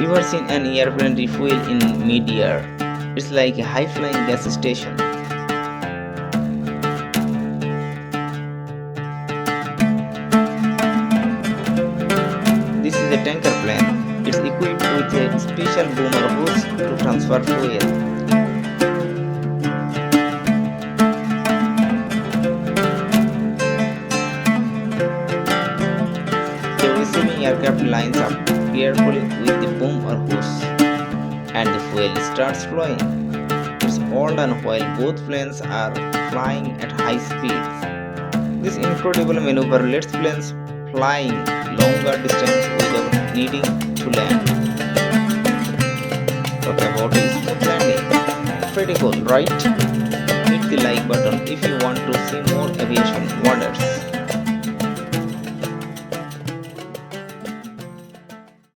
You ever seen an airplane refuel in mid-air? It's like a high-flying gas station. This is a tanker plane. It's equipped with a special boomer hose to transfer fuel. The receiving aircraft lines up carefully with the boom or hose, and the fuel starts flowing. It's all done while both planes are flying at high speeds. This incredible maneuver lets planes flying longer distance without needing to land. Talk about a smooth landing. Pretty cool, right? Hit the like button if you want to see more aviation wonders.